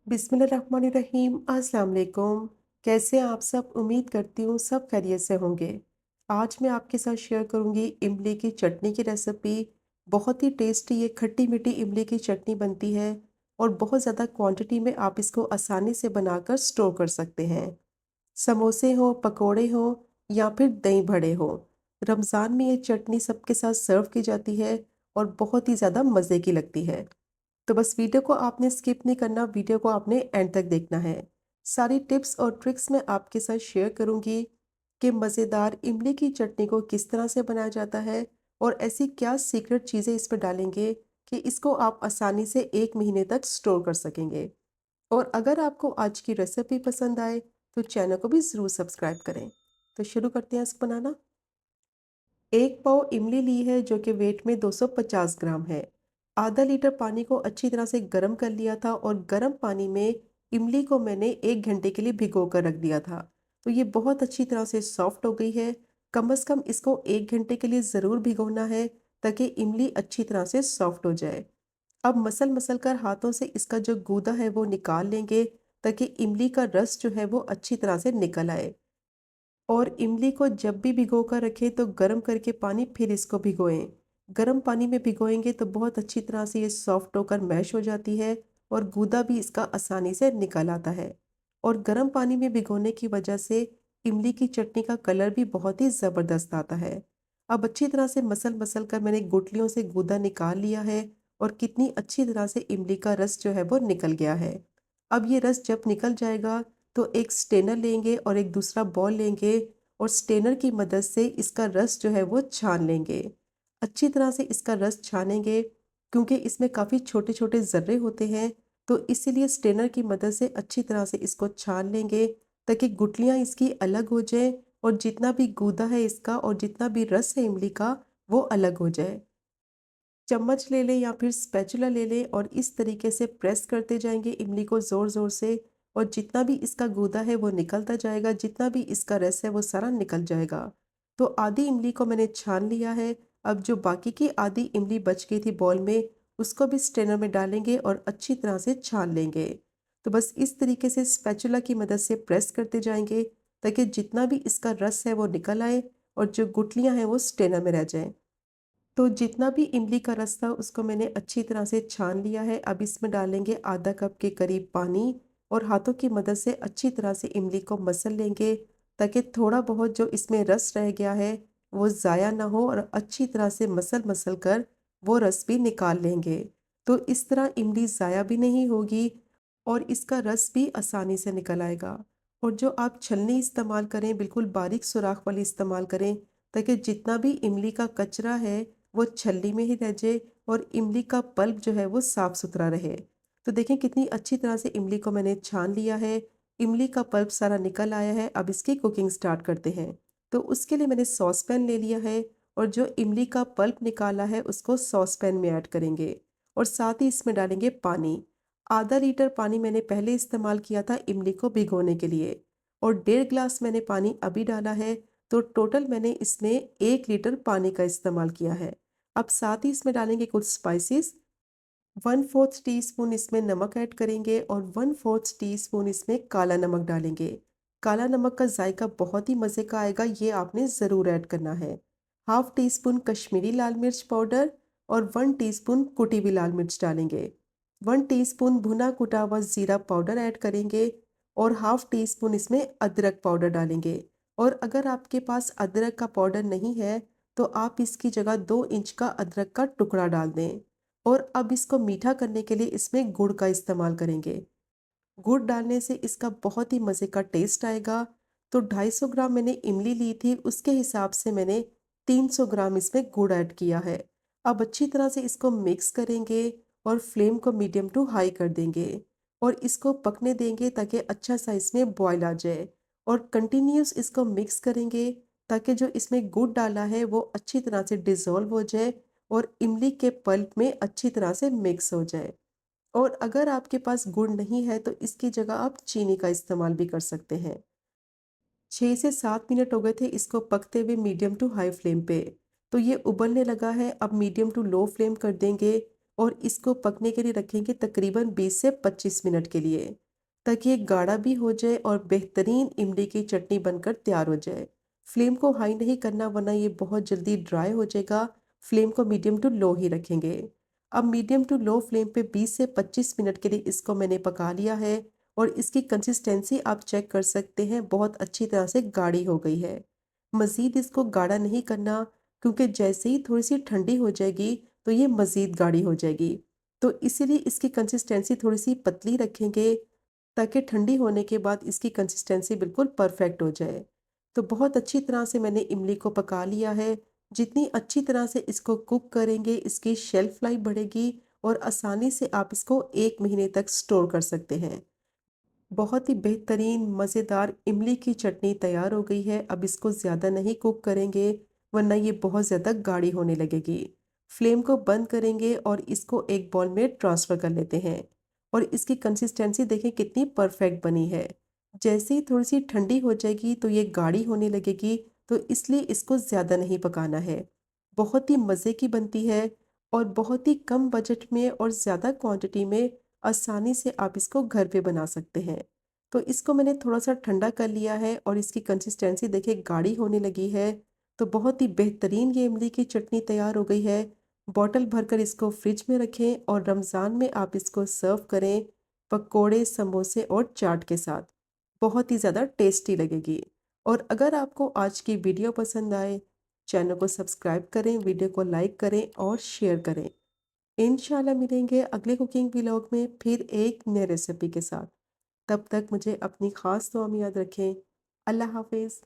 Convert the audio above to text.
बिस्मिल्लाहिर्रहमानिर्रहीम। अस्सलाम वालेकुम। कैसे हैं आप सब? उम्मीद करती हूँ सब खैरियत से होंगे। आज मैं आपके साथ शेयर करूँगी इमली की चटनी की रेसिपी। बहुत ही टेस्टी ये खट्टी मीठी इमली की चटनी बनती है और बहुत ज़्यादा क्वांटिटी में आप इसको आसानी से बनाकर स्टोर कर सकते हैं। समोसे हो, पकोड़े हो या फिर दही बड़े हो, रमज़ान में ये चटनी सबके साथ सर्व की जाती है और बहुत ही ज़्यादा मज़े की लगती है। तो बस वीडियो को आपने स्किप नहीं करना, वीडियो को आपने एंड तक देखना है। सारी टिप्स और ट्रिक्स मैं आपके साथ शेयर करूंगी कि मज़ेदार इमली की चटनी को किस तरह से बनाया जाता है और ऐसी क्या सीक्रेट चीज़ें इस पर डालेंगे कि इसको आप आसानी से 1 महीने तक स्टोर कर सकेंगे। और अगर आपको आज की रेसिपी पसंद आए तो चैनल को भी ज़रूर सब्सक्राइब करें। तो शुरू करते हैं इसको बनाना। 1 पाव इमली ली है जो कि वेट में 250 ग्राम है। आधा लीटर पानी को अच्छी तरह से गर्म कर लिया था और गर्म पानी में इमली को मैंने 1 घंटे के लिए भिगो कर रख दिया था। तो ये बहुत अच्छी तरह से सॉफ्ट हो गई है। कम से कम इसको 1 घंटे के लिए ज़रूर भिगोना है ताकि इमली अच्छी तरह से सॉफ्ट हो जाए। अब मसल मसल कर हाथों से इसका जो गूदा है वो निकाल लेंगे ताकि इमली का रस जो है वो अच्छी तरह से निकल आए। और इमली को जब भी भिगो कर रखें तो गर्म करके पानी फिर इसको भिगोएं। गर्म पानी में भिगोएंगे तो बहुत अच्छी तरह से ये सॉफ्ट होकर मैश हो जाती है और गूदा भी इसका आसानी से निकल आता है। और गर्म पानी में भिगोने की वजह से इमली की चटनी का कलर भी बहुत ही ज़बरदस्त आता है। अब अच्छी तरह से मसल मसल कर मैंने गुठलियों से गूदा निकाल लिया है और कितनी अच्छी तरह से इमली का रस जो है वो निकल गया है। अब ये रस जब निकल जाएगा तो एक स्टेनर लेंगे और एक दूसरा बॉल लेंगे और स्टेनर की मदद से इसका रस जो है वो छान लेंगे। अच्छी तरह से इसका रस छानेंगे क्योंकि इसमें काफ़ी छोटे छोटे ज़र्रे होते हैं। तो इसीलिए स्टेनर की मदद से अच्छी तरह से इसको छान लेंगे ताकि गुठलियाँ इसकी अलग हो जाए और जितना भी गूदा है इसका और जितना भी रस है इमली का वो अलग हो जाए। चम्मच ले लें या फिर स्पैचुला ले लें और इस तरीके से प्रेस करते जाएंगे इमली को ज़ोर ज़ोर से। और जितना भी इसका गूदा है वो निकलता जाएगा, जितना भी इसका रस है वो सारा निकल जाएगा। तो आधी इमली को मैंने छान लिया है। अब जो बाकी की आधी इमली बच गई थी बॉल में, उसको भी स्ट्रेनर में डालेंगे और अच्छी तरह से छान लेंगे। तो बस इस तरीके से स्पैचुला की मदद से प्रेस करते जाएंगे ताकि जितना भी इसका रस है वो निकल आए और जो गुठलियाँ हैं वो स्ट्रेनर में रह जाएं। तो जितना भी इमली का रस था उसको मैंने अच्छी तरह से छान लिया है। अब इसमें डालेंगे आधा कप के करीब पानी और हाथों की मदद से अच्छी तरह से इमली को मसल लेंगे ताकि थोड़ा बहुत जो इसमें रस रह गया है वो ज़ाया ना हो और अच्छी तरह से मसल मसल कर वो रस भी निकाल लेंगे। तो इस तरह इमली ज़ाया भी नहीं होगी और इसका रस भी आसानी से निकल आएगा। और जो आप छलनी इस्तेमाल करें बिल्कुल बारीक सुराख वाली इस्तेमाल करें ताकि जितना भी इमली का कचरा है वो छलनी में ही रह जाए और इमली का पल्प जो है वो साफ सुथरा रहे। तो देखें कितनी अच्छी तरह से इमली को मैंने छान लिया है। इमली का पल्प सारा निकल आया है। अब इसकी कुकिंग स्टार्ट करते हैं। तो उसके लिए मैंने सॉस पैन ले लिया है और जो इमली का पल्प निकाला है उसको सॉस पैन में ऐड करेंगे और साथ ही इसमें डालेंगे पानी। आधा लीटर पानी मैंने पहले इस्तेमाल किया था इमली को भिगोने के लिए और 1.5 गिलास मैंने पानी अभी डाला है। तो टोटल मैंने इसमें 1 लीटर पानी का इस्तेमाल किया है। अब साथ ही इसमें डालेंगे कुछ स्पाइसेस। 1/4 टीस्पून इसमें नमक ऐड करेंगे और 1/4 टीस्पून इसमें काला नमक डालेंगे। काला नमक का जायका बहुत ही मज़े का आएगा, ये आपने ज़रूर ऐड करना है। हाफ टी स्पून कश्मीरी लाल मिर्च पाउडर और 1 टीस्पून कुटी हुई लाल मिर्च डालेंगे। 1 टीस्पून भुना कुटा हुआ ज़ीरा पाउडर ऐड करेंगे और हाफ टी स्पून इसमें अदरक पाउडर डालेंगे। और अगर आपके पास अदरक का पाउडर नहीं है तो आप इसकी जगह 2 इंच का अदरक का टुकड़ा डाल दें। और अब इसको मीठा करने के लिए इसमें गुड़ का इस्तेमाल करेंगे। गुड़ डालने से इसका बहुत ही मज़े का टेस्ट आएगा। तो 250 ग्राम मैंने इमली ली थी, उसके हिसाब से मैंने 300 ग्राम इसमें गुड़ ऐड किया है। अब अच्छी तरह से इसको मिक्स करेंगे और फ्लेम को मीडियम टू हाई कर देंगे और इसको पकने देंगे ताकि अच्छा सा इसमें बॉयल आ जाए। और कंटिन्यूस इसको मिक्स करेंगे ताकि जो इसमें गुड़ डाला है वो अच्छी तरह से डिज़ोल्व हो जाए और इमली के पल्प में अच्छी तरह से मिक्स हो जाए। और अगर आपके पास गुड़ नहीं है तो इसकी जगह आप चीनी का इस्तेमाल भी कर सकते हैं। 6 से 7 मिनट हो गए थे इसको पकते हुए मीडियम टू हाई फ्लेम पे। तो ये उबलने लगा है, अब मीडियम टू लो फ्लेम कर देंगे और इसको पकने के लिए रखेंगे तकरीबन 20 से 25 मिनट के लिए, ताकि ये गाढ़ा भी हो जाए और बेहतरीन इमली की चटनी बनकर तैयार हो जाए। फ्लेम को हाई नहीं करना वरना ये बहुत जल्दी ड्राई हो जाएगा। फ्लेम को मीडियम टू लो ही रखेंगे। अब मीडियम टू लो फ्लेम पे 20 से 25 मिनट के लिए इसको मैंने पका लिया है और इसकी कंसिस्टेंसी आप चेक कर सकते हैं, बहुत अच्छी तरह से गाढ़ी हो गई है। मज़ीद इसको गाढ़ा नहीं करना, क्योंकि जैसे ही थोड़ी सी ठंडी हो जाएगी तो ये मज़ीद गाढ़ी हो जाएगी। तो इसीलिए इसकी कंसिस्टेंसी थोड़ी सी पतली रखेंगे, ताकि ठंडी होने के बाद इसकी कंसिस्टेंसी बिल्कुल परफेक्ट हो जाए। तो बहुत अच्छी तरह से मैंने इमली को पका लिया है। जितनी अच्छी तरह से इसको कुक करेंगे इसकी शेल्फ लाइफ बढ़ेगी और आसानी से आप इसको 1 महीने तक स्टोर कर सकते हैं। बहुत ही बेहतरीन मज़ेदार इमली की चटनी तैयार हो गई है। अब इसको ज़्यादा नहीं कुक करेंगे वरना ये बहुत ज़्यादा गाढ़ी होने लगेगी। फ्लेम को बंद करेंगे और इसको एक बाउल में ट्रांसफ़र कर लेते हैं। और इसकी कंसिस्टेंसी देखें कितनी परफेक्ट बनी है। जैसे ही थोड़ी सी ठंडी हो जाएगी तो ये गाढ़ी होने लगेगी, तो इसलिए इसको ज़्यादा नहीं पकाना है। बहुत ही मज़े की बनती है और बहुत ही कम बजट में और ज़्यादा क्वांटिटी में आसानी से आप इसको घर पे बना सकते हैं। तो इसको मैंने थोड़ा-सा ठंडा कर लिया है और इसकी कंसिस्टेंसी देखिए गाढ़ी होने लगी है। तो बहुत ही बेहतरीन ये इमली की चटनी तैयार हो गई है। बॉटल भरकर इसको फ्रिज में रखें और रमज़ान में आप इसको सर्व करें पकोड़े, समोसे और चाट के साथ। बहुत ही ज़्यादा टेस्टी लगेगी। और अगर आपको आज की वीडियो पसंद आए, चैनल को सब्सक्राइब करें, वीडियो को लाइक करें और शेयर करें। इंशाल्लाह मिलेंगे अगले कुकिंग व्लॉग में फिर एक नए रेसिपी के साथ। तब तक मुझे अपनी ख़ास दुआ में याद रखें। अल्लाह हाफ़िज़।